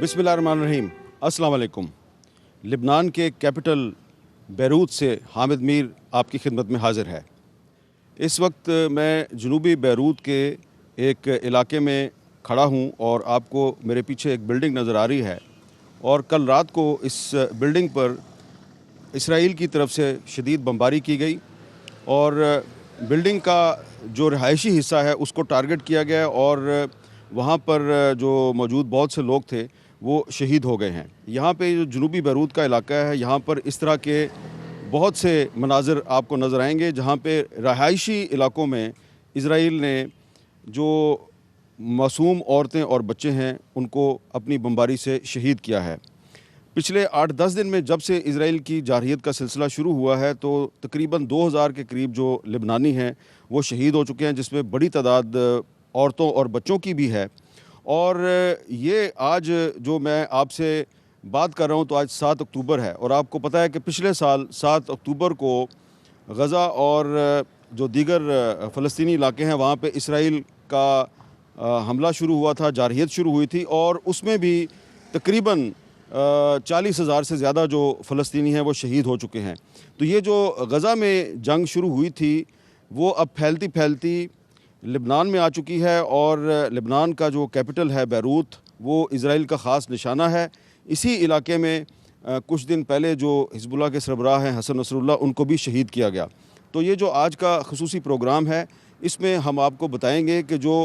बिस्मिल्लाहिर्रहमानिर्रहीम। अस्सलाम वालेकुम। लिबनान के कैपिटल बैरूत से हामिद मीर आपकी खिदमत में हाज़िर है। इस वक्त मैं जनूबी बैरूत के एक इलाके में खड़ा हूँ और आपको मेरे पीछे एक बिल्डिंग नज़र आ रही है और कल रात को इस बिल्डिंग पर इसराइल की तरफ से शदीद बमबारी की गई और बिल्डिंग का जो रहायशी हिस्सा है उसको टारगेट किया गया और वहाँ पर जो मौजूद बहुत से लोग थे वो शहीद हो गए हैं। यहाँ पे जो जनूबी बैरूत का इलाका है, यहाँ पर इस तरह के बहुत से मनाज़र आपको नज़र आएंगे जहाँ पे रहायशी इलाकों में इसराइल ने जो मासूम औरतें और बच्चे हैं उनको अपनी बमबारी से शहीद किया है। पिछले 8-10 दिन में जब से इसराइल की जारहियत का सिलसिला शुरू हुआ है तो तकरीबन 2000 के करीब जो लिबनानी हैं वो शहीद हो चुके हैं, जिसमें बड़ी तादाद औरतों और बच्चों की भी है। और ये आज जो मैं आपसे बात कर रहा हूँ तो आज 7 अक्टूबर है और आपको पता है कि पिछले साल 7 अक्टूबर को गज़ा और जो दीगर फ़लस्तीनी इलाके हैं वहाँ पे इसराइल का हमला शुरू हुआ था, जारहियत शुरू हुई थी और उसमें भी तकरीबन 40,000 से ज़्यादा जो फ़लस्तीनी हैं वो शहीद हो चुके हैं। तो ये जो गज़ा में जंग शुरू हुई थी वो अब फैलती फैलती लिबनान में आ चुकी है और लिबनान का जो कैपिटल है बैरूत वो इसराइल का ख़ास निशाना है। इसी इलाके में कुछ दिन पहले जो हिज़्बुल्लाह के सरबराह हैं हसन नसरुल्लाह, उनको भी शहीद किया गया। तो ये जो आज का ख़ुसूसी प्रोग्राम है इसमें हम आपको बताएंगे कि जो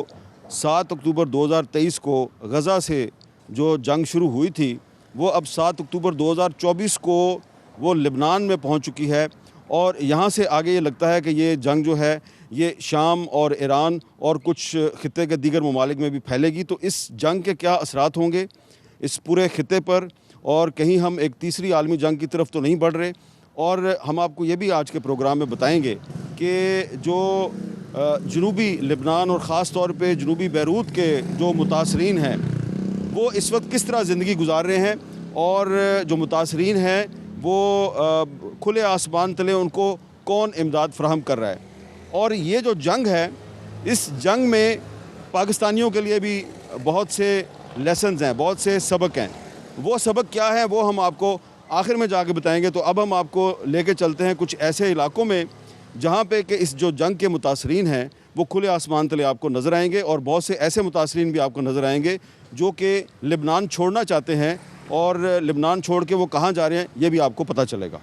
7 अक्टूबर 2023 को गज़ा से जो जंग शुरू हुई थी वो अब 7 अक्टूबर 2024 को वो लिबनान में पहुंच चुकी है और यहाँ से आगे ये लगता है कि ये जंग जो है ये शाम और ईरान और कुछ ख़ित्ते के दीगर ममालिक में भी फैलेगी। तो इस जंग के क्या असरात होंगे इस पूरे ख़ित्ते पर और कहीं हम एक तीसरी आलमी जंग की तरफ तो नहीं बढ़ रहे। और हम आपको ये भी आज के प्रोग्राम में बताएंगे कि जो जनूबी लिबनान और ख़ास तौर पे जनूबी बैरूत के जो मुतासरीन हैं वो इस वक्त किस तरह ज़िंदगी गुजार रहे हैं और जो मुतासरीन हैं वो खुले आसमान तले उनको कौन इमदाद फ़राहम कर रहा है। और ये जो जंग है इस जंग में पाकिस्तानियों के लिए भी बहुत से लेसन्स हैं, बहुत से सबक हैं। वो सबक क्या है वो हम आपको आखिर में जाके बताएंगे। तो अब हम आपको लेके चलते हैं कुछ ऐसे इलाकों में जहाँ पे कि इस जो जंग के मुतासरीन हैं वो खुले आसमान तले आपको नज़र आएंगे और बहुत से ऐसे मुतासरीन भी आपको नज़र आएंगे जो कि लिबनान छोड़ना चाहते हैं और लिबनान छोड़ के वो कहाँ जा रहे हैं ये भी आपको पता चलेगा।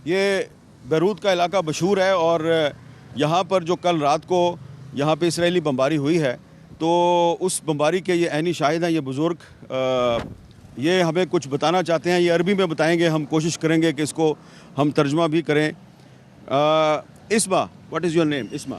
ये बैरूत का इलाका मशहूर है और यहाँ पर जो कल रात को यहाँ पे इसराइली बमबारी हुई है तो उस बमबारी के ये ऐनी शाहिद हैं, ये बुज़ुर्ग ये हमें कुछ बताना चाहते हैं। ये अरबी में बताएंगे, हम कोशिश करेंगे कि इसको हम तर्जुमा भी करें। इस्मा, व्हाट इज़ योर नेम? इस्मा।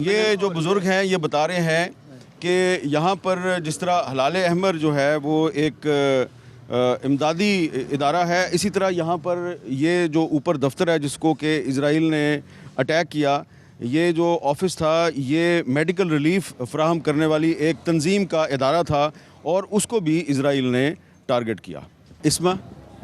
ये जो बुज़ुर्ग हैं ये बता रहे हैं कि यहाँ पर जिस तरह हलाल अहमर जो है वो एक इमदादी इदारा है, इसी तरह यहाँ पर ये जो ऊपर दफ्तर है जिसको कि इसराइल ने अटैक किया, ये जो ऑफिस था ये मेडिकल रिलीफ फ़राहम करने वाली एक तंजीम का इदारा था और उसको भी इसराइल ने टारगेट किया। इसमें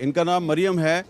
इनका नाम मरियम है।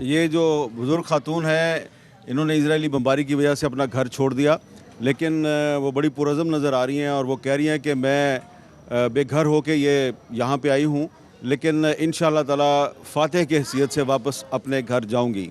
ये जो बुज़ुर्ग खातून है इन्होंने इजरायली बमबारी की वजह से अपना घर छोड़ दिया, लेकिन वो बड़ी पुरज़म नज़र आ रही हैं और वो कह रही हैं कि मैं बेघर होके ये यहाँ पे आई हूँ, लेकिन इंशाअल्लाह ताला फ़ातिह की हैसियत से वापस अपने घर जाऊँगी।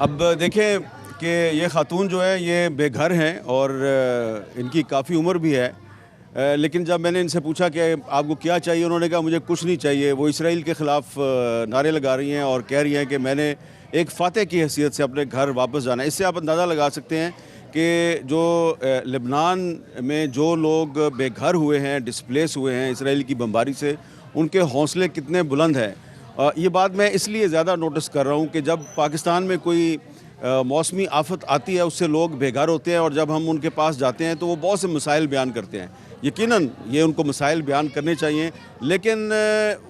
अब देखें कि ये खातून जो है ये बेघर हैं और इनकी काफ़ी उम्र भी है, लेकिन जब मैंने इनसे पूछा कि आपको क्या चाहिए, उन्होंने कहा मुझे कुछ नहीं चाहिए। वो इसराइल के ख़िलाफ़ नारे लगा रही हैं और कह रही हैं कि मैंने एक फ़ातह की हैसियत से अपने घर वापस जाना है। इससे आप अंदाज़ा लगा सकते हैं कि जो लेबनान में जो लोग बेघर हुए हैं, डिस्प्लेस हुए हैं इसराइल की बमबारी से, उनके हौसले कितने बुलंद हैं। ये बात मैं इसलिए ज़्यादा नोटिस कर रहा हूँ कि जब पाकिस्तान में कोई मौसमी आफत आती है उससे लोग बेघर होते हैं, और जब हम उनके पास जाते हैं तो वो बहुत से मसाइल बयान करते हैं। यकीनन ये उनको मसाइल बयान करने चाहिए, लेकिन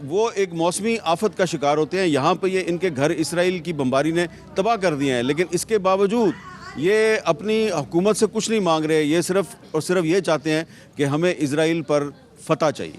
वो एक मौसमी आफत का शिकार होते हैं। यहाँ पर ये इनके घर इसराइल की बमबारी ने तबाह कर दिए हैं, लेकिन इसके बावजूद ये अपनी हुकूमत से कुछ नहीं मांग रहे। ये सिर्फ और सिर्फ ये चाहते हैं कि हमें इसराइल पर फतह चाहिए।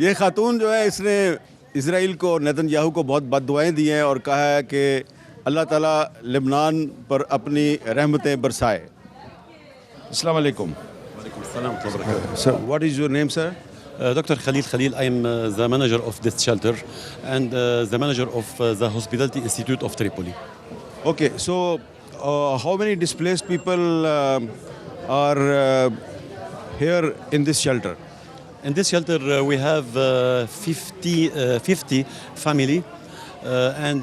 ये खातून जो है इसने इसराइल को और नेतन्याहू को बहुत बद्दुआएं दी हैं और कहा है कि अल्लाह ताला लेबनान पर अपनी रहमतें बरसाए। अस्सलाम वालेकुम। Sir, what is your name, sir? Dr. Khalil Khalil, I am the manager of this shelter and the manager of the Hospitality Institute of Tripoli. Okay, so how many displaced people are here in this shelter? In this shelter, we have 50 family and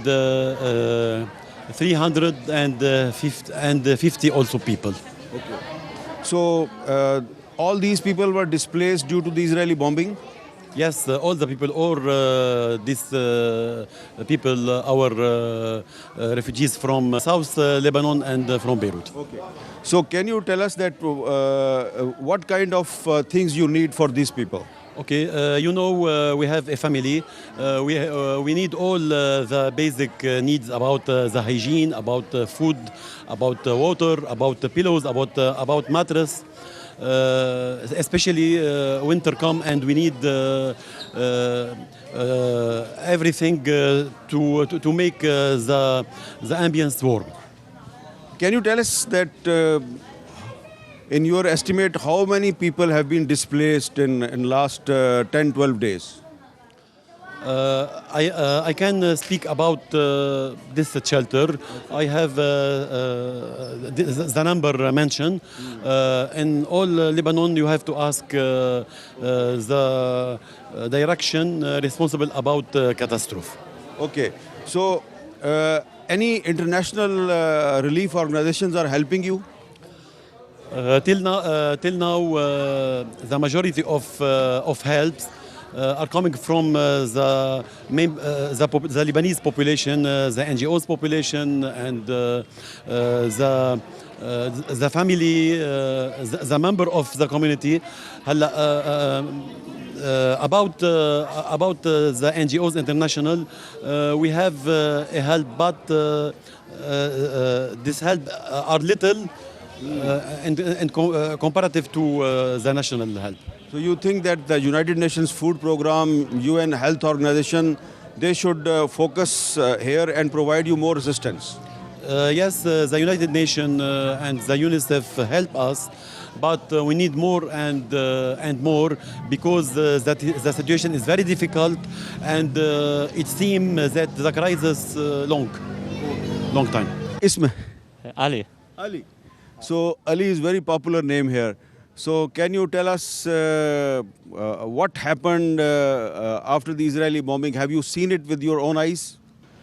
350 also people. Okay. So all these people were displaced due to the Israeli bombing? Yes, all the people, or these people, our refugees from South Lebanon and from Beirut. Okay. So can you tell us that what kind of things you need for these people? Okay, we have a family. We need all the basic needs about the hygiene, about food, about water, about pillows, about mattress. Especially winter come and we need everything to make the ambience warm. Can you tell us that in your estimate how many people have been displaced in last 10-12 days? I can speak about this shelter. I have the number mentioned. In all Lebanon, you have to ask the direction responsible about catastrophe. Okay. So any international relief organizations are helping you? Till now, the majority of helps are coming from the Lebanese population, the NGOs population, and the family, the member of the community. About the NGOs international, we have a help, but this help are little and comparative to the national help. So you think that the United Nations Food Program, UN Health Organization, they should focus here and provide you more assistance? Yes, the United Nations and the UNICEF help us, but we need more and more because the situation is very difficult and it seems that the crisis long time. Isme? Ali. Ali. So Ali is very popular name here. So can you tell us what happened after the Israeli bombing? Have you seen it with your own eyes?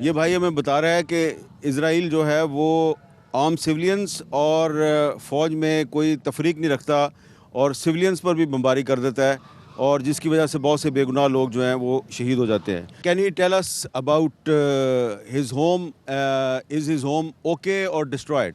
ये भाई हमें बता रहा है कि Israel जो है वो आम सिविलियंस और फ़ौज में कोई तफरीक नहीं रखता और सिविलियंस पर भी बमबारी कर देता है, और जिसकी वजह से बहुत से बेगुनाह लोग जो हैं वो शहीद हो जाते हैं। Can you tell us about his home, is his home okay or destroyed?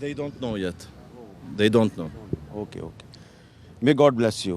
They don't know yet. They don't know. Okay okay, may God bless you,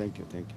thank you, thank you.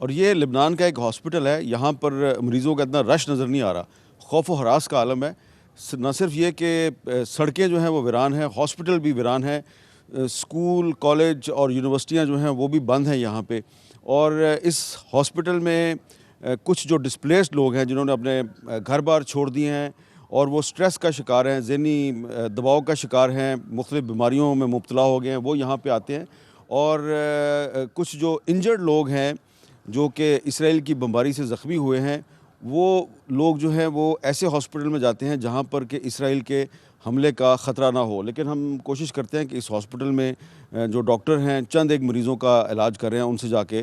और ये लिबनान का एक हॉस्पिटल है, यहाँ पर मरीज़ों का इतना रश नज़र नहीं आ रहा, खौफ व हरास का आलम है। न सिर्फ ये कि सड़कें जो हैं वो वीरान हैं, हॉस्पिटल भी वीरान है, स्कूल कॉलेज और यूनिवर्सिटियाँ जो हैं वो भी बंद हैं यहाँ पे। और इस हॉस्पिटल में कुछ जो डिस्प्लेस्ड लोग हैं जिन्होंने अपने घर बार छोड़ दिए हैं और वो स्ट्रेस का शिकार हैं, ज़हनी दबाव का शिकार हैं, मुख्तलिफ़ बीमारियों में मुब्तला हो गए हैं, वो यहाँ पे आते हैं। और कुछ जो इंजर्ड लोग हैं जो कि इसराइल की बमबारी से ज़ख्मी हुए हैं, वो लोग जो हैं वो ऐसे हॉस्पिटल में जाते हैं जहाँ पर कि इसराइल के हमले का ख़तरा ना हो। लेकिन हम कोशिश करते हैं कि इस हॉस्पिटल में जो डॉक्टर हैं चंद एक मरीज़ों का इलाज कर रहे हैं, उनसे जाके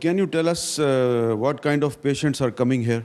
can you tell us what kind of patients are coming here?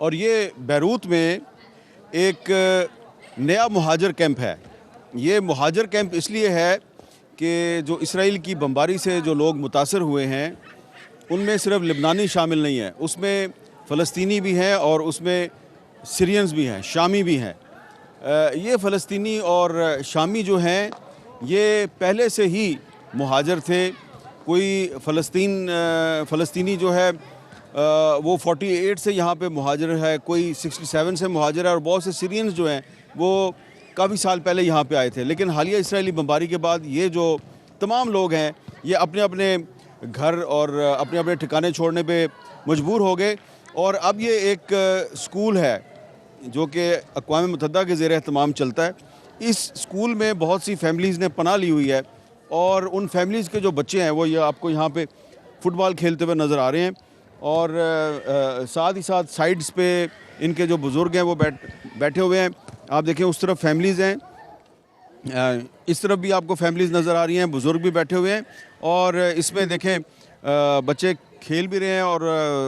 और ये बैरूत में एक नया मुहाजिर कैंप है। ये मुहाजिर कैंप इसलिए है कि जो इसराइल की बमबारी से जो लोग मुतासर हुए हैं उनमें सिर्फ लिबनानी शामिल नहीं है, उसमें फ़लस्तीनी भी हैं और उसमें सीरियंस भी हैं, शामी भी हैं। ये फ़लस्तीनी और शामी जो हैं ये पहले से ही मुहाजिर थे। कोई फ़लस्तीनी जो है वो 48 से यहाँ पे मुहाजिर है, कोई 67 से मुहाजिर है, और बहुत से सीरियंस जो हैं वो काफ़ी साल पहले यहाँ पे आए थे। लेकिन हालिया इसराइली बमबारी के बाद ये जो तमाम लोग हैं ये अपने अपने घर और अपने अपने ठिकाने छोड़ने पे मजबूर हो गए। और अब ये एक स्कूल है जो कि अक़वाम मुत्तहिदा के ज़ेर एहतमाम चलता है। इस स्कूल में बहुत सी फैमिलीज़ ने पनाह ली हुई है और उन फैमिलीज़ के जो बच्चे हैं वो ये आपको यहाँ पे फ़ुटबॉल खेलते हुए नज़र आ रहे हैं। और साथ ही साथ साइड्स पे इनके जो बुज़ुर्ग हैं वो बैठे हुए हैं। आप देखें उस तरफ फैमिलीज़ हैं, इस तरफ भी आपको फैमिलीज़ नज़र आ रही हैं, बुज़ुर्ग भी बैठे हुए हैं। और इसमें देखें बच्चे खेल भी रहे हैं और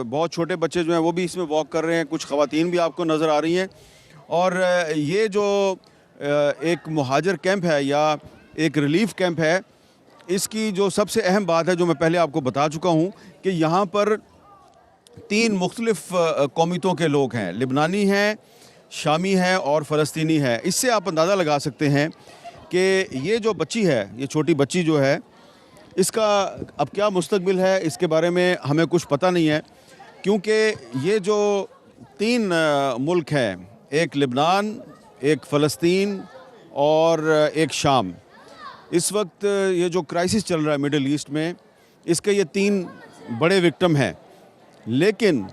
बहुत छोटे बच्चे जो हैं वो भी इसमें वॉक कर रहे हैं, कुछ ख़वातीन भी आपको नज़र आ रही हैं। और ये जो एक मुहाजिर कैंप है या एक रिलीफ़ कैंप है, इसकी जो सबसे अहम बात है जो मैं पहले आपको बता चुका हूँ कि यहाँ पर 3 मुख्तलिफ़ कौमियतों के लोग हैं, लिबनानी हैं, शामी हैं और फ़लस्तीनी है। इससे आप अंदाज़ा लगा सकते हैं कि ये जो बच्ची है, ये छोटी बच्ची जो है, इसका अब क्या मुस्तकबिल है इसके बारे में हमें कुछ पता नहीं है, क्योंकि ये जो 3 मुल्क हैं, एक लिबनान, एक फ़लस्तीन और एक शाम, इस वक्त ये जो क्राइसिस चल रहा है मिडल ईस्ट में, इसके ये 3 बड़े विक्टिम हैं। लेकिन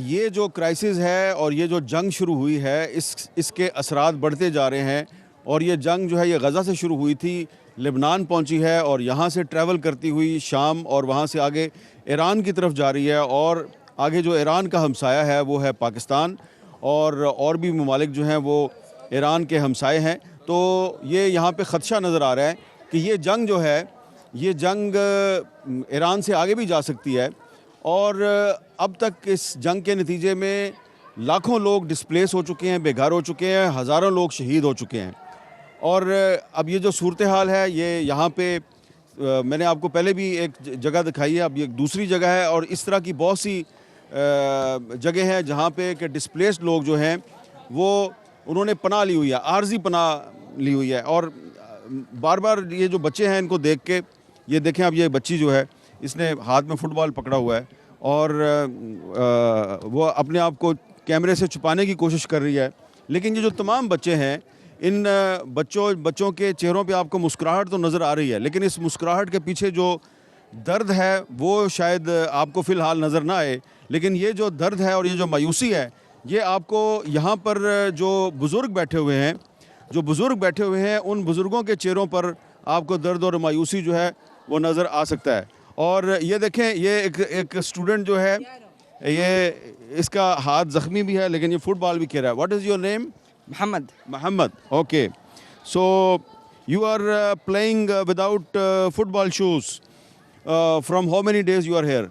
ये जो क्राइसिस है और ये जो जंग शुरू हुई है, इसके असरात बढ़ते जा रहे हैं। और ये जंग जो है ये गज़ा से शुरू हुई थी, लेबनान पहुंची है और यहाँ से ट्रैवल करती हुई शाम और वहाँ से आगे ईरान की तरफ जा रही है। और आगे जो ईरान का हमसाया है वो है पाकिस्तान, और भी ममालिक जो हैं वो ईरान के हमसाए हैं। तो ये यहाँ पे ख़दशा नज़र आ रहा है कि ये जंग जो है, ये जंग ईरान से आगे भी जा सकती है। और अब तक इस जंग के नतीजे में लाखों लोग डिस्प्लेस हो चुके हैं, बेघर हो चुके हैं, हज़ारों लोग शहीद हो चुके हैं। और अब ये जो सूरत हाल है ये यहाँ पे मैंने आपको पहले भी एक जगह दिखाई है, अब ये एक दूसरी जगह है। और इस तरह की बहुत सी जगह है जहाँ पे कि डिस्प्लेस्ड लोग जो हैं वो उन्होंने पनाह ली हुई है, आर्जी पनाह ली हुई है। और बार बार ये जो बच्चे हैं इनको देख के, ये देखें अब ये बच्ची जो है इसने हाथ में फ़ुटबॉल पकड़ा हुआ है और वो अपने आप को कैमरे से छुपाने की कोशिश कर रही है। लेकिन ये जो तमाम बच्चे हैं, इन बच्चों के चेहरों पे आपको मुस्कुराहट तो नज़र आ रही है, लेकिन इस मुस्कुराहट के पीछे जो दर्द है वो शायद आपको फ़िलहाल नज़र ना आए, लेकिन ये जो दर्द है और ये जो मायूसी है, ये आपको यहाँ पर जो बुज़ुर्ग बैठे हुए हैं उन बुज़ुर्गों के चेहरों पर आपको दर्द और मायूसी जो है वो नज़र आ सकता है। और ये देखें, ये एक स्टूडेंट जो है, ये इसका हाथ ज़ख्मी भी है लेकिन ये फुटबॉल भी खेल रहा है। What is your name? Mohammed. Okay, so you are playing without football shoes from how many days you are here?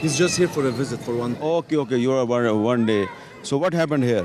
He's just here for a visit for one. Okay, you are one day. So what happened here?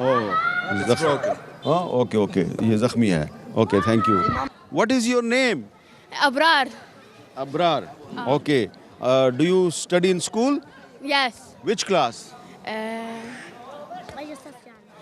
It's broken. Oh, okay, ये ज़ख्मी है। Okay, thank you. What is your name? Abrar. Abrar. Okay. Do you study in school? Yes. Which class?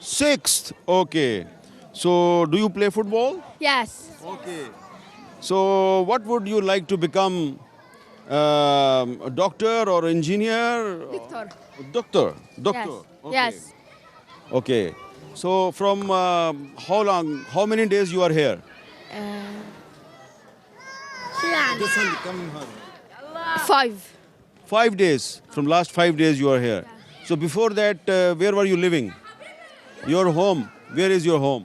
6th. Okay. So do you play football? Yes. Okay. So what would you like to become? A doctor or engineer? Doctor. Doctor. Yes. Okay. Yes. Okay. So from how long? How many days you are here? 5. 5 days. From last 5 days you are here. So before that, where were you living? Your home. Where is your home?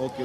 Okay.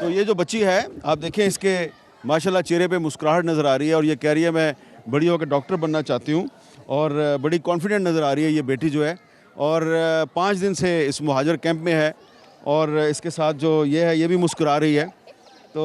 तो ये जो बच्ची है, आप देखें इसके माशाल्लाह चेहरे पे मुस्कुराहट नज़र आ रही है और ये कह रही है मैं बड़ी होकर डॉक्टर बनना चाहती हूँ और बड़ी कॉन्फिडेंट नज़र आ रही है ये बेटी जो है। और 5 दिन से इस मुहाजिर कैंप में है और इसके साथ जो ये है ये भी मुस्कुरा रही है। तो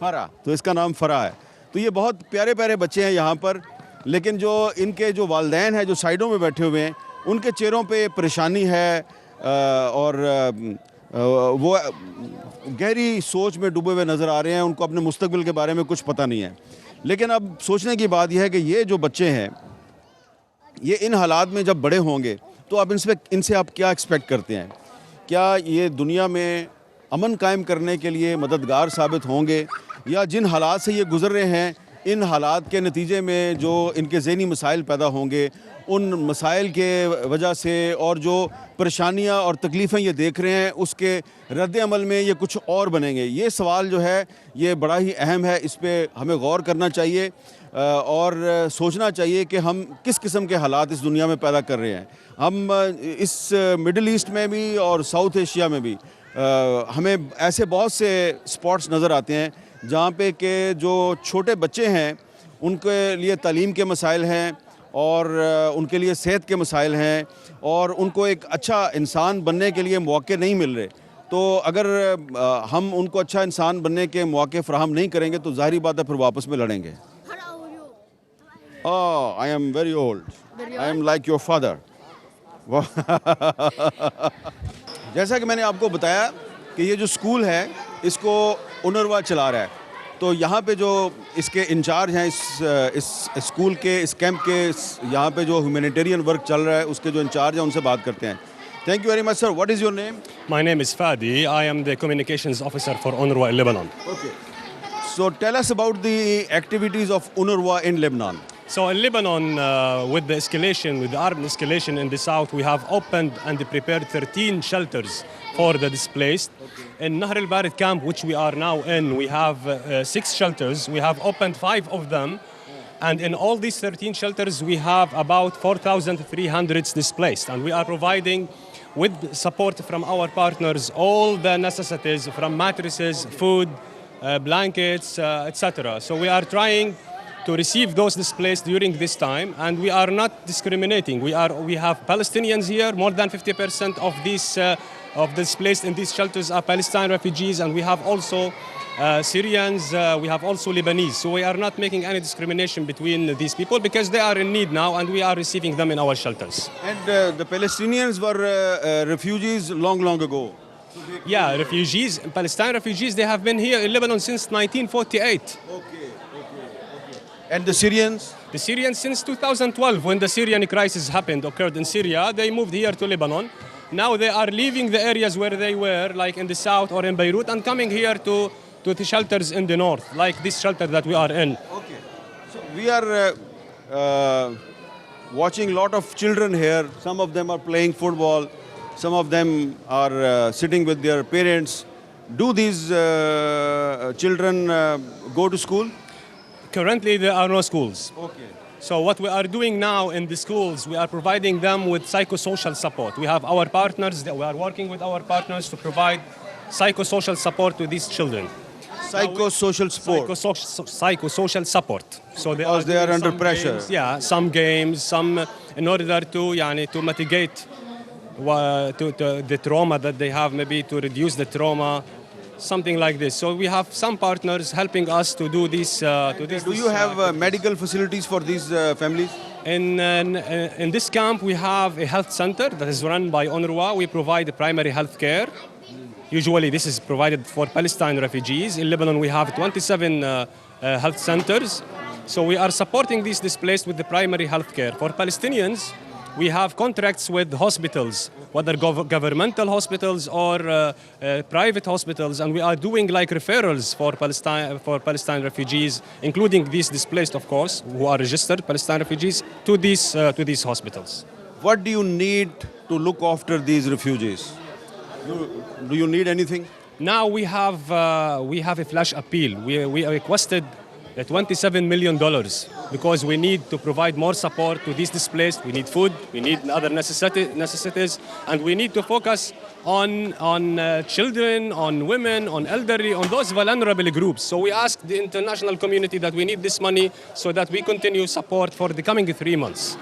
फरा, तो इसका नाम फरा है। तो ये बहुत प्यारे प्यारे बच्चे हैं यहाँ पर, लेकिन जो इनके जो वालिदैन हैं जो साइडों में बैठे हुए हैं उनके चेहरों पे परेशानी है और वो गहरी सोच में डूबे हुए नज़र आ रहे हैं। उनको अपने मुस्तकबिल के बारे में कुछ पता नहीं है। लेकिन अब सोचने की बात यह है कि ये जो बच्चे हैं ये इन हालात में जब बड़े होंगे तो अब इनसे आप क्या एक्सपेक्ट करते हैं? क्या ये दुनिया में अमन कायम करने के लिए मददगार साबित होंगे, या जिन हालात से ये गुज़र रहे हैं इन हालात के नतीजे में जो इनके ज़हनी मसाइल पैदा होंगे उन मसाइल के वजह से और जो परेशानियां और तकलीफ़ें ये देख रहे हैं उसके रद्द-ए-अमल में ये कुछ और बनेंगे? ये सवाल जो है ये बड़ा ही अहम है। इस पे हमें गौर करना चाहिए और सोचना चाहिए कि हम किस किस्म के हालात इस दुनिया में पैदा कर रहे हैं। हम इस मिडल ईस्ट में भी और साउथ एशिया में भी हमें ऐसे बहुत से स्पॉट्स नज़र आते हैं जहाँ पे कि जो छोटे बच्चे हैं उनके लिए तालीम के मसाइल हैं और उनके लिए सेहत के मसाइल हैं और उनको एक अच्छा इंसान बनने के लिए मौके नहीं मिल रहे। तो अगर हम उनको अच्छा इंसान बनने के मौके फ़राहम नहीं करेंगे तो ज़ाहिरी बात है फिर वापस में लड़ेंगे। I am very old, I am like your father. जैसा कि मैंने आपको बताया कि ये जो स्कूल है इसको UNRWA चला रहा है। तो यहाँ पे जो इसके इंचार्ज हैं इस स्कूल के, इस कैंप के, यहाँ पे जो ह्यूमैनिटेरियन वर्क चल रहा है उसके जो इंचार्ज हैं उनसे बात करते हैं। Thank you very much sir. What is your name? My name is Fadi. I am the communications officer for UNRWA in Lebanon. Okay. So tell us about the activities of UNRWA in Lebanon. So in Lebanon, with the escalation, with the armed escalation in the south, we have opened and prepared 13 shelters for the displaced. In Nahr al-Barid camp, which we are now in, we have 6 shelters. We have opened 5 of them. And in all these 13 shelters, we have about 4,300 displaced. And we are providing, with support from our partners, all the necessities from mattresses, food, blankets, etc. So we are trying to receive those displaced during this time, and we are not discriminating. We have Palestinians here. More than 50% of these of the displaced in these shelters are Palestinian refugees, and we have also Syrians. We have also Lebanese. So we are not making any discrimination between these people because they are in need now, and we are receiving them in our shelters. And the Palestinians were refugees long ago. Yeah, refugees, Palestinian refugees. They have been here in Lebanon since 1948. And the Syrians? The Syrians since 2012, when the Syrian crisis occurred in Syria, they moved here to Lebanon. Now they are leaving the areas where they were, like in the south or in Beirut, and coming here to to the shelters in the north, like this shelter that we are in. Okay. So we are watching a lot of children here. Some of them are playing football. Some of them are sitting with their parents. Do these children go to school? Currently, there are no schools. Okay. So what we are doing now in the schools, we are providing them with psychosocial support. We have our partners that we are working with our partners to provide psychosocial support to these children. Psychosocial support. Psychosocial support. So Because they are doing under some pressure. games, yeah, some games, some in order to mitigate the trauma that they have, maybe to reduce the trauma, something like this. So we have some partners helping us to do this. Do you have medical facilities for these families? In this camp, we have a health center that is run by UNRWA. We provide primary health care. Usually, this is provided for Palestine refugees. In Lebanon, we have 27 health centers. So we are supporting these displaced with the primary health care. For Palestinians, we have contracts with hospitals, whether governmental hospitals or private hospitals, and we are doing like referrals for Palestine refugees, including these displaced, of course, who are registered Palestine refugees, to these hospitals. What do you need to look after these refugees? Do you need anything? Now we have a flash appeal. We requested $27 million because we need to provide more support to these displaced. We need food, we need other necessities, and we need to focus on children, on women, on elderly, on those vulnerable groups. So we asked the international community that we need this money so that we continue support for the coming 3 months.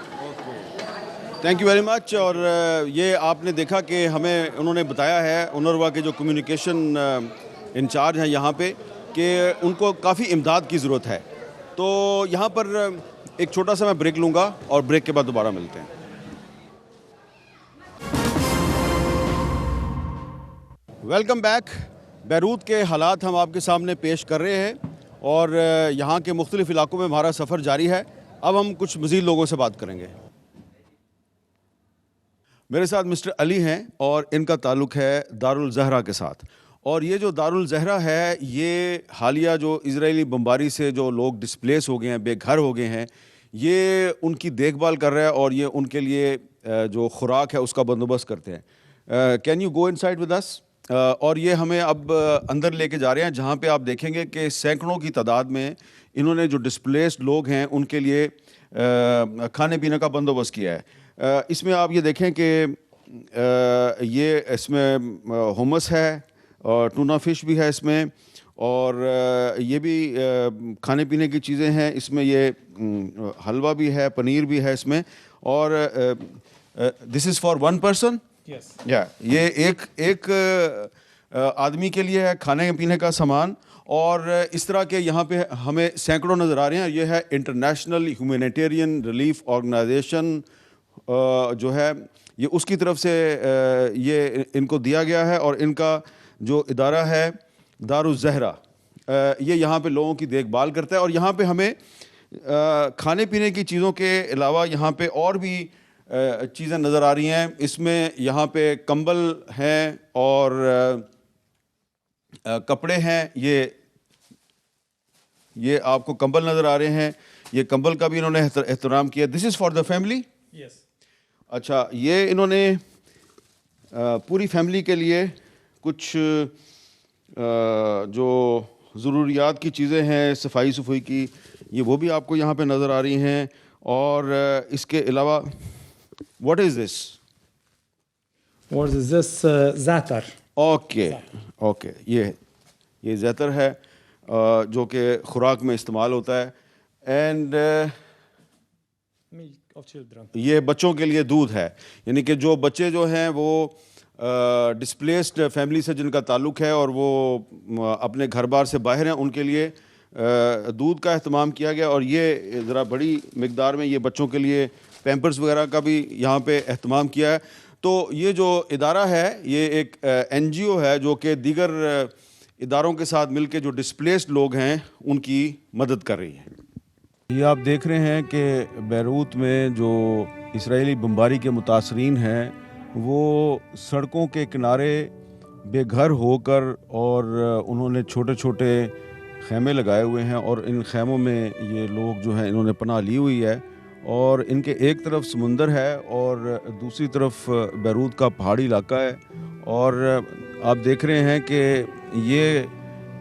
Thank you very much. और ये आपने देखा कि हमें उन्होंने बताया है UNRWA के जो कम्युनिकेशन इंचार्ज हैं यहाँ पे कि उनको काफ़ी इमदाद की ज़रूरत है। तो यहाँ पर एक छोटा सा मैं ब्रेक लूँगा और ब्रेक के बाद दोबारा मिलते हैं। Welcome back. बैरूत के हालात हम आपके सामने पेश कर रहे हैं और यहाँ के मुख्तलिफ़ इलाकों में हमारा सफ़र जारी है। अब हम कुछ मज़ीद लोगों से बात करेंगे। मेरे साथ मिस्टर अली हैं और इनका ताल्लुक़ है दारुल ज़हरा के साथ। और ये जो दारुल ज़हरा है, ये हालिया जो इजरायली बमबारी से जो लोग डिस्प्लेस हो गए हैं, बेघर हो गए हैं, ये उनकी देखभाल कर रहा है और ये उनके लिए जो खुराक है उसका बंदोबस्त करते हैं। Can you go inside with us? और ये हमें अब अंदर लेके जा रहे हैं जहाँ पे आप देखेंगे कि सैकड़ों की तादाद में इन्होंने जो डिस्प्लेस्ड लोग हैं उनके लिए खाने पीने का बंदोबस्त किया है। इसमें आप ये देखें कि ये इसमें हुमस है और टूना फ़िश भी है इसमें, और ये भी खाने पीने की चीज़ें हैं इसमें। ये हलवा भी है, पनीर भी है इसमें। और this is for one person. या ये एक आदमी के लिए है खाने पीने का सामान। और इस तरह के यहाँ पे हमें सैकड़ों नज़र आ रहे हैं। ये है इंटरनेशनल ह्यूमैनिटेरियन रिलीफ ऑर्गेनाइजेशन जो है, ये उसकी तरफ से ये इनको दिया गया है। और इनका जो इदारा है दारुल ज़हरा, ये यहाँ पे लोगों की देखभाल करता है। और यहाँ पे हमें खाने पीने की चीज़ों के अलावा यहाँ पे और भी चीज़ें नज़र आ रही हैं। इसमें यहाँ पे कंबल हैं और कपड़े हैं। ये आपको कंबल नज़र आ रहे हैं। ये कंबल का भी इन्होंने एहतराम किया। This is for the family. Yes. अच्छा, ये इन्होंने पूरी फैमिली के लिए कुछ जो ज़रूरियात की चीज़ें हैं, सफाई की, ये वो भी आपको यहाँ पे नज़र आ रही हैं। और इसके अलावा what is this? What is this? ज़ातर। ओके, ये ज़ातर है जो कि खुराक में इस्तेमाल होता है। एंड ये बच्चों के लिए दूध है, यानी कि जो बच्चे जो हैं वो डिस्प्लेस्ड फैमिली से जिनका ताल्लुक़ है और वो अपने घर बार से बाहर हैं, उनके लिए दूध का अहतमाम किया गया। और ये ज़रा बड़ी मिकदार में ये बच्चों के लिए पैम्पर्स वगैरह का भी यहाँ पे अहतमाम किया है। तो ये जो इदारा है ये एक NGO है जो कि दीगर इदारों के साथ मिलकर जो डिस्प्लेस्ड लोग हैं उनकी मदद कर रही है। ये आप देख रहे हैं कि बैरूत में जो इजरायली बमबारी के मुतासरीन हैं वो सड़कों के किनारे बेघर होकर और उन्होंने छोटे छोटे खैमे लगाए हुए हैं और इन खैमों में ये लोग जो हैं इन्होंने पनाह ली हुई है और इनके एक तरफ समुंदर है और दूसरी तरफ बैरूत का पहाड़ी इलाका है और आप देख रहे हैं कि ये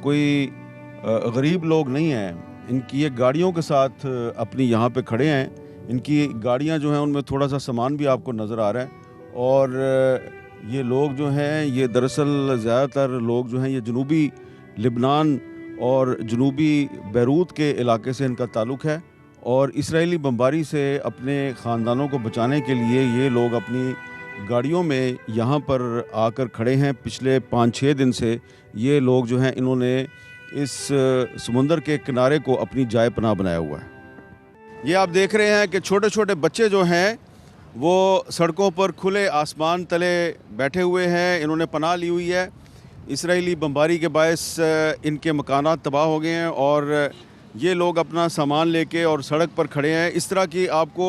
कोई गरीब लोग नहीं हैं। इनकी ये गाड़ियों के साथ अपनी यहाँ पे खड़े हैं। इनकी गाड़ियाँ जो हैं उनमें थोड़ा सा सामान भी आपको नज़र आ रहा है और ये लोग जो हैं ये दरअसल ज़्यादातर लोग जो हैं ये जनूबी लिबनान और जनूबी बैरूत के इलाके से इनका ताल्लुक़ है और इसराइली बमबारी से अपने ख़ानदानों को बचाने के लिए ये लोग अपनी गाड़ियों में यहाँ पर आकर खड़े हैं। पिछले 5-6 दिन से ये लोग जो हैं इन्होंने इस समुंदर के किनारे को अपनी जाए पनाह बनाया हुआ है। ये आप देख रहे हैं कि छोटे छोटे बच्चे जो हैं वो सड़कों पर खुले आसमान तले बैठे हुए हैं। इन्होंने पनाह ली हुई है। इसराइली बमबारी के बायस इनके मकानात तबाह हो गए हैं और ये लोग अपना सामान लेके और सड़क पर खड़े हैं। इस तरह की आपको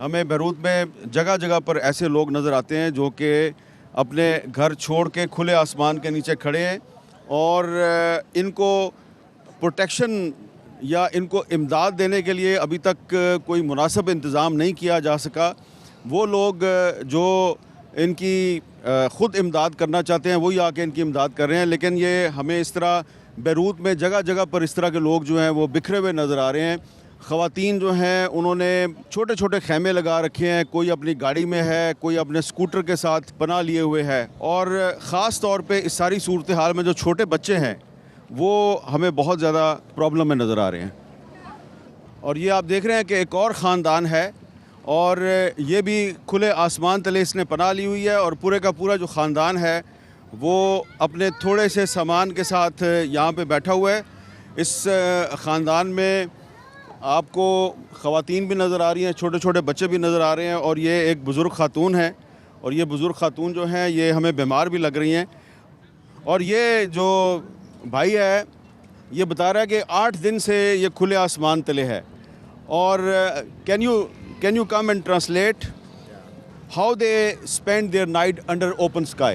हमें बैरूत में जगह जगह पर ऐसे लोग नज़र आते हैं जो कि अपने घर छोड़ के खुले आसमान के नीचे खड़े हैं और इनको प्रोटेक्शन या इनको इमदाद देने के लिए अभी तक कोई मुनासिब इंतज़ाम नहीं किया जा सका। वो लोग जो इनकी ख़ुद इमदाद करना चाहते हैं वही आके इनकी इमदाद कर रहे हैं, लेकिन ये हमें इस तरह बैरूत में जगह जगह पर इस तरह के लोग जो हैं वो बिखरे हुए नज़र आ रहे हैं। ख़वातीन जो हैं उन्होंने छोटे छोटे खैमे लगा रखे हैं, कोई अपनी गाड़ी में है, कोई अपने स्कूटर के साथ पनाह लिए हुए है और ख़ास तौर पे इस सारी सूरत हाल में जो छोटे बच्चे हैं वो हमें बहुत ज़्यादा प्रॉब्लम में नज़र आ रहे हैं। और ये आप देख रहे हैं कि एक और ख़ानदान है और ये भी खुले आसमान तले इसने पनाह ली हुई है और पूरे का पूरा जो ख़ानदान है वो अपने थोड़े से सामान के साथ यहाँ पे बैठा हुआ है। इस ख़ानदान में आपको ख़वातीन भी नज़र आ रही हैं, छोटे छोटे बच्चे भी नज़र आ रहे हैं और ये एक बुज़ुर्ग ख़ातून है और ये बुज़ुर्ग ख़ातून जो हैं ये हमें बीमार भी लग रही हैं। और ये जो भाई है ये बता रहा है कि 8 दिन से ये खुले आसमान तले है और can you come and translate how they spend their night under open sky?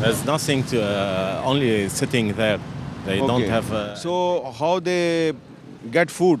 There's nothing to only sitting there. They don't have So how they get food?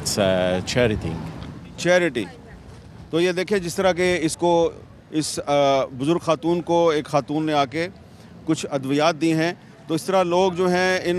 It's charity. Charity. तो ये देखिए जिस तरह के इसको इस बुज़ुर्ग ख़ातून को एक ख़ातून ने आके कुछ अद्वियात दी हैं। तो इस तरह लोग जो हैं इन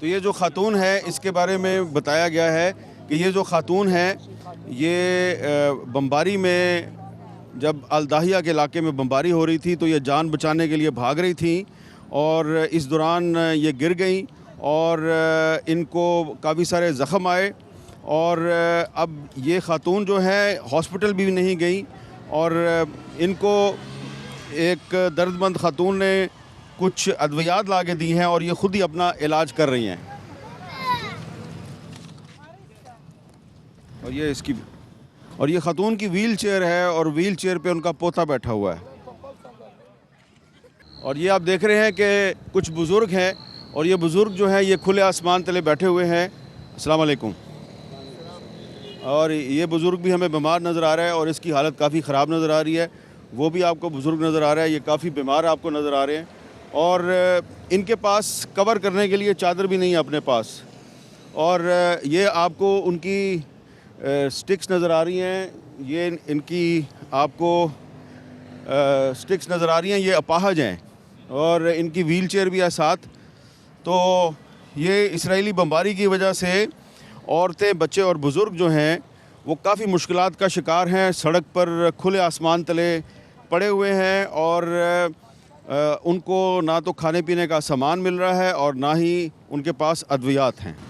तो ये जो ख़ातून है इसके बारे में बताया गया है कि ये जो ख़ातून है ये बमबारी में जब अल-दाहिया के इलाके में बमबारी हो रही थी तो ये जान बचाने के लिए भाग रही थी और इस दौरान ये गिर गई और इनको काफ़ी सारे ज़ख़म आए और अब ये ख़ातून जो है हॉस्पिटल भी नहीं गई और इनको एक दर्दमंद ख़ातून ने कुछ अद्वियात ला के दी हैं और ये ख़ुद ही अपना इलाज कर रही हैं। और ये ख़ातून की व्हील चेयर है और व्हील चेयर पे उनका पोता बैठा हुआ है। और ये आप देख रहे हैं कि कुछ बुज़ुर्ग हैं और ये बुज़ुर्ग जो हैं ये खुले आसमान तले बैठे हुए हैं। अस्सलाम वालेकुम। और ये बुज़ुर्ग भी हमें बीमार नज़र आ रहा है और इसकी हालत काफ़ी ख़राब नज़र आ रही है। वो भी आपको बुज़ुर्ग नज़र आ रहा है, ये काफ़ी बीमार आपको नज़र आ रहे हैं और इनके पास कवर करने के लिए चादर भी नहीं है अपने पास। और ये आपको उनकी स्टिक्स नज़र आ रही हैं, ये इनकी आपको स्टिक्स नज़र आ रही हैं, ये अपाहज हैं और इनकी व्हील चेयर भी है साथ। तो ये इसराइली बमबारी की वजह से औरतें, बच्चे और बुज़ुर्ग जो हैं वो काफ़ी मुश्किलात का शिकार हैं, सड़क पर खुले आसमान तले पड़े हुए हैं और उनको ना तो खाने पीने का सामान मिल रहा है और ना ही उनके पास अद्वियात हैं।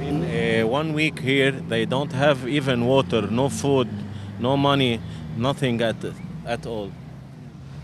In 1 week here, they don't have even water, no food, no money, nothing at all.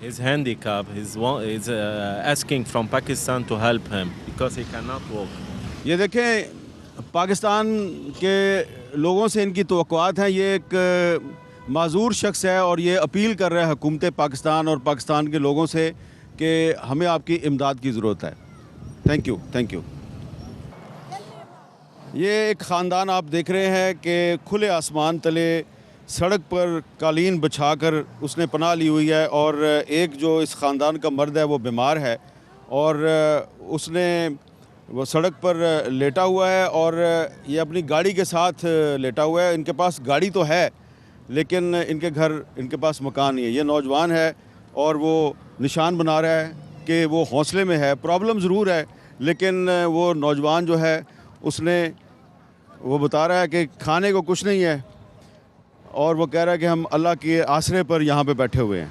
He's handicapped. He's asking from Pakistan to help him because he cannot walk. ये देखें पाकिस्तान के लोगों से इनकी तवक्कुआत हैं। ये एक माजूर शख्स है और ये अपील कर रहा है हुकूमत पाकिस्तान और पाकिस्तान के लोगों से कि हमें आपकी इमदाद की ज़रूरत है। Thank you, thank you. ये एक ख़ानदान आप देख रहे हैं कि खुले आसमान तले सड़क पर कालीन बिछाकर उसने पनाह ली हुई है और एक जो इस ख़ानदान का मर्द है वो बीमार है और उसने वो सड़क पर लेटा हुआ है और ये अपनी गाड़ी के साथ लेटा हुआ है। इनके पास गाड़ी तो है लेकिन इनके पास मकान नहीं है। ये नौजवान है और वो निशान बना रहा है कि वो हौसले में है। प्रॉब्लम ज़रूर है लेकिन वो नौजवान जो है वो बता रहा है कि खाने को कुछ नहीं है और वो कह रहा है कि हम अल्लाह के आसरे पर यहाँ पे बैठे हुए हैं।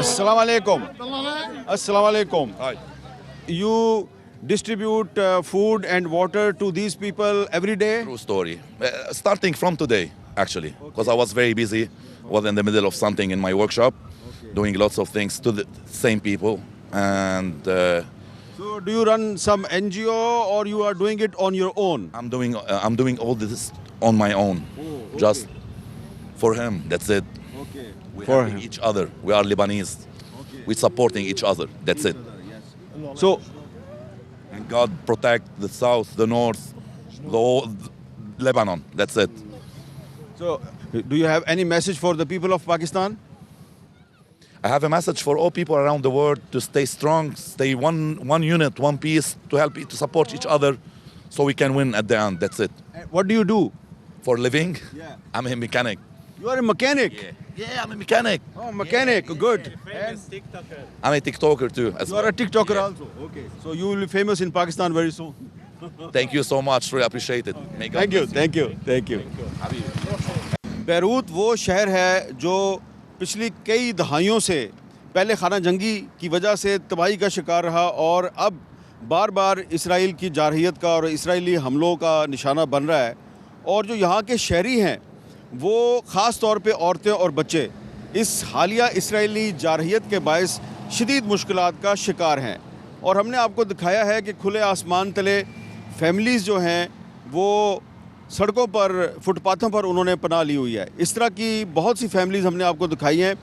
Assalamu alaikum. Assalamu alaikum. Hi. You distribute food and water to these people every day? True story. Starting from today, actually, because I was very busy. Was in the middle of something in my workshop, doing lots of things to the same people. And so, do you run some NGO or you are doing it on your own? I'm doing all this on my own, just for him. That's it. Okay. We helping each other. We are Lebanese. Okay. We supporting each other. That's it. So, and God protect the south, the north, the whole Lebanon. That's it. So, do you have any message for the people of Pakistan? I have a message for all people around the world to stay strong, stay one unit, one piece, to support each other, so we can win at the end. That's it. What do you do for living? Yeah. I'm a mechanic. You are a mechanic? Yeah, I'm a mechanic. Oh, mechanic, good. I'm a TikToker too. You are a TikToker also? Okay. So you will be famous in Pakistan very soon. Thank you so much. Really appreciate it. Thank you, thank you, thank you. Beirut वो शहर है जो पिछली कई दहाइयों से पहले खाना जंगी की वजह से तबाही का शिकार रहा और अब बार बार इसराइल की जारहियत का और इसराइली हमलों का निशाना बन रहा है। और जो यहाँ के शहरी हैं वो ख़ास तौर पे औरतें और बच्चे इस हालिया इसराइली जारहियत के बायस शदीद मुश्किलात का शिकार हैं। और हमने आपको दिखाया है कि खुले आसमान तले फैमिलीज़ जो हैं वो सड़कों पर फुटपाथों पर उन्होंने पनाह ली हुई है। इस तरह की बहुत सी फैमिलीज़ हमने आपको दिखाई हैं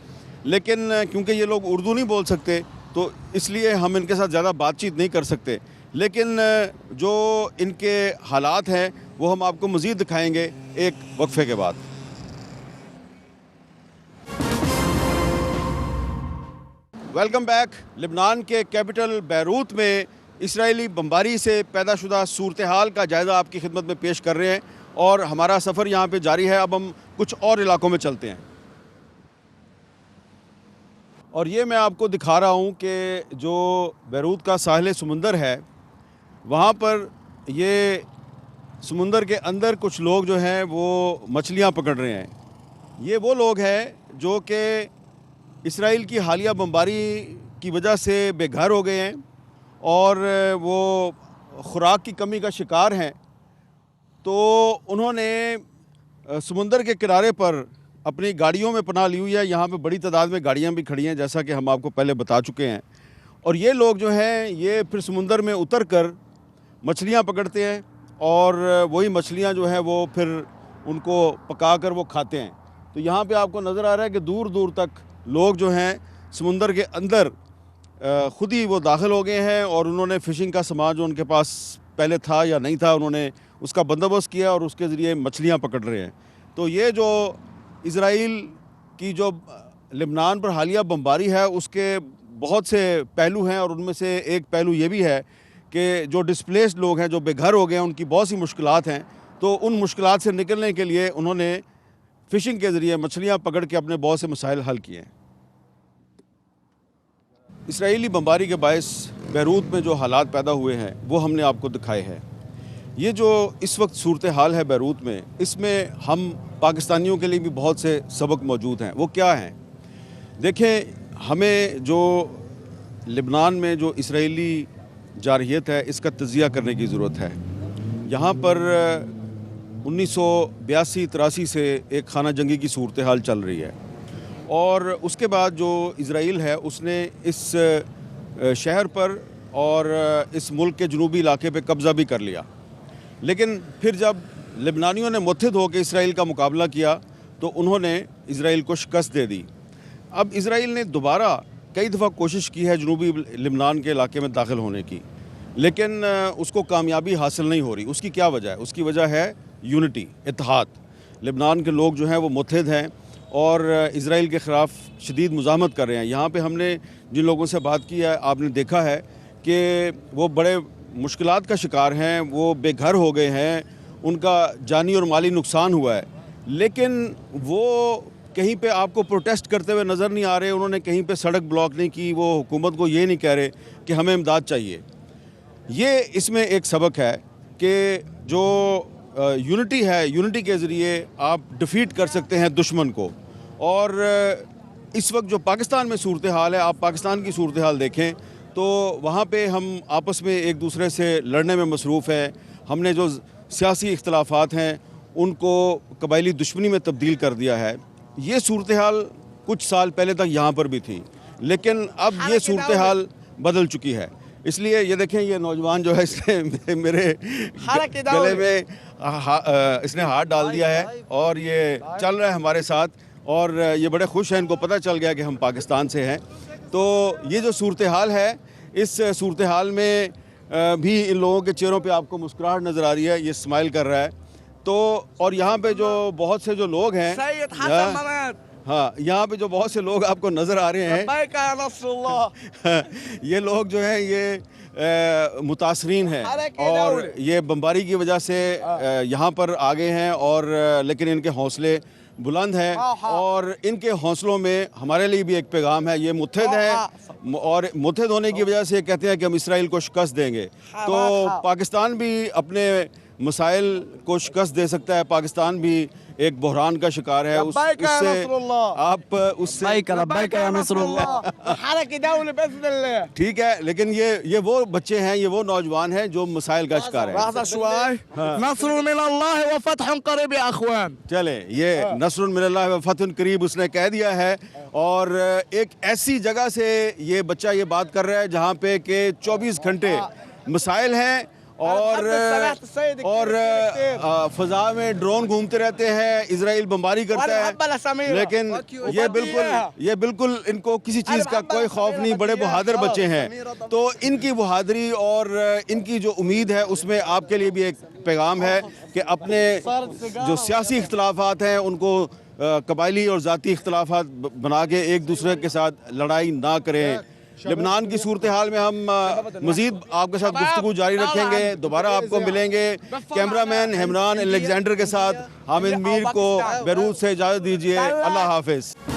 लेकिन क्योंकि ये लोग उर्दू नहीं बोल सकते तो इसलिए हम इनके साथ ज़्यादा बातचीत नहीं कर सकते। लेकिन जो इनके हालात हैं वो हम आपको मज़ीद दिखाएंगे एक वक्फे के बाद। Welcome back. लेबनान के कैपिटल बैरूत में इसराइली बमबारी से पैदाशुदा सूरत हाल का जायज़ा आपकी खिदमत में पेश कर रहे हैं और हमारा सफ़र यहाँ पे जारी है। अब हम कुछ और इलाकों में चलते हैं और ये मैं आपको दिखा रहा हूँ कि जो बैरूत का साहिल समुंदर है वहाँ पर ये समुंदर के अंदर कुछ लोग जो हैं वो मछलियाँ पकड़ रहे हैं। ये वो लोग हैं जो कि इसराइल की हालिया बमबारी की वजह से बेघर हो गए हैं और वो ख़ुराक की कमी का शिकार हैं। तो उन्होंने समुंदर के किनारे पर अपनी गाड़ियों में पनाह ली हुई है। यहाँ पे बड़ी तादाद में गाड़ियाँ भी खड़ी हैं जैसा कि हम आपको पहले बता चुके हैं। और ये लोग जो हैं ये फिर समुंदर में उतर कर मछलियाँ पकड़ते हैं और वही मछलियाँ जो हैं वो फिर उनको पका कर वो खाते हैं। तो यहाँ पे आपको नज़र आ रहा है कि दूर दूर तक लोग जो हैं समुंदर के अंदर ख़ुद ही वो दाखिल हो गए हैं और उन्होंने फ़िशिंग का सामान जो उनके पास पहले था या नहीं था उन्होंने उसका बंदोबस्त किया और उसके ज़रिए मछलियाँ पकड़ रहे हैं। तो ये जो इज़राइल की जो लिबनान पर हालिया बमबारी है उसके बहुत से पहलू हैं, और उनमें से एक पहलू ये भी है कि जो डिस्प्लेस्ड लोग हैं, जो बेघर हो गए हैं, उनकी बहुत सी मुश्किलात हैं। तो उन मुश्किलात से निकलने के लिए उन्होंने फ़िशिंग के ज़रिए मछलियाँ पकड़ के अपने बहुत से मसाइल हल किए हैं। इसराइली बमबारी के बायस बैरूत में जो हालात पैदा हुए हैं वो हमने आपको दिखाए हैं। ये जो इस वक्त सूरत हाल है बैरूत में, इसमें हम पाकिस्तानियों के लिए भी बहुत से सबक मौजूद हैं। वो क्या हैं? देखें, हमें जो लिबनान में जो इसराइली जारहियत है इसका तज़िया करने की ज़रूरत है। यहाँ पर 1982-83 से एक खाना जंगी की सूरत हाल चल रही है, और उसके बाद जो इज़राइल है उसने इस शहर पर और इस मुल्क के जनूबी इलाके पे कब्ज़ा भी कर लिया। लेकिन फिर जब लिबनानियों ने मुत्तहिद होकर इसराइल का मुकाबला किया तो उन्होंने इसराइल को शिकस्त दे दी। अब इसराइल ने दोबारा कई दफ़ा कोशिश की है जनूबी लिबनान के इलाके में दाखिल होने की, लेकिन उसको कामयाबी हासिल नहीं हो रही। उसकी क्या वजह है? उसकी वजह है यूनिटी, इत्तेहाद। लिबनान के लोग जो हैं वो मुत्तहिद हैं और इसराइल के ख़िलाफ़ शदीद मुज़ाहमत कर रहे हैं। यहाँ पे हमने जिन लोगों से बात की है, आपने देखा है कि वो बड़े मुश्किलात का शिकार हैं, वो बेघर हो गए हैं, उनका जानी और माली नुकसान हुआ है, लेकिन वो कहीं पे आपको प्रोटेस्ट करते हुए नज़र नहीं आ रहे। उन्होंने कहीं पे सड़क ब्लॉक नहीं की, वो हुकूमत को ये नहीं कह रहे कि हमें इमदाद चाहिए। ये इसमें एक सबक है कि जो यूनिटी है, यूनिटी के ज़रिए आप डिफ़ीट कर सकते हैं दुश्मन को। और इस वक्त जो पाकिस्तान में सूरत हाल है, आप पाकिस्तान की सूरत हाल देखें तो वहाँ पे हम आपस में एक दूसरे से लड़ने में मसरूफ़ हैं। हमने जो सियासी इख्तलाफात हैं उनको कबायली दुश्मनी में तब्दील कर दिया है। ये सूरत हाल कुछ साल पहले तक यहाँ पर भी थी, लेकिन अब ये सूरत हाल बदल चुकी है। इसलिए ये देखें, ये नौजवान जो है इसने मेरे गले में इसने हाथ डाल दिया है और ये चल रहा है हमारे साथ, और ये बड़े खुश हैं, इनको पता चल गया कि हम पाकिस्तान से हैं। तो ये जो सूरत हाल है, इस सूरत हाल में भी इन लोगों के चेहरों पे आपको मुस्कुराहट नज़र आ रही है, ये स्माइल कर रहा है। तो और यहाँ पे जो बहुत से जो लोग हैं, हाँ, यहाँ पे जो बहुत से लोग आपको नज़र आ रहे हैं ये लोग जो हैं ये मुतासरीन हैं और ये बमबारी की वजह से यहाँ पर आ गए हैं, और लेकिन इनके हौसले बुलंद हैं और इनके हौसलों में हमारे लिए भी एक पैगाम है। ये मुत्तहिद हैं और मुत्तहिद होने की वजह से कहते हैं कि हम इसराइल को शिकस्त देंगे। तो पाकिस्तान भी अपने मसाइल को शिकस्त दे सकता है। पाकिस्तान भी एक बहरान का शिकार है, उससे आप उससे ठीक है, लेकिन ये वो बच्चे हैं, ये वो नौजवान हैं जो मसाइल का शिकार है। चले, ये नस्रुन मिनल्लाह व फतहुन करीब उसने कह दिया है, और एक ऐसी जगह से ये बच्चा ये बात कर रहा है जहाँ पे के 24 घंटे मसाइल हैं और फ़ज़ा में ड्रोन घूमते रहते हैं, इजराइल बमबारी करता है, लेकिन ये बिल्कुल इनको किसी चीज़ का कोई खौफ नहीं। बड़े बहादुर बच्चे हैं। तो इनकी बहादुरी और इनकी जो उम्मीद है उसमें आपके लिए भी एक पैगाम है कि अपने जो सियासी इख्तलाफात हैं उनको कबायली और ज़ाती इख्तलाफात बना के एक दूसरे के साथ लड़ाई ना करें। लिबनान की सूरत हाल में हम मज़ीद आपके साथ गुफ्तगू जारी रखेंगे। दोबारा आपको मिलेंगे। कैमरामैन हेमरान अलेक्जेंडर के साथ हामिद मीर को बैरूत से इजाज़त दीजिए। अल्लाह हाफ़िज़।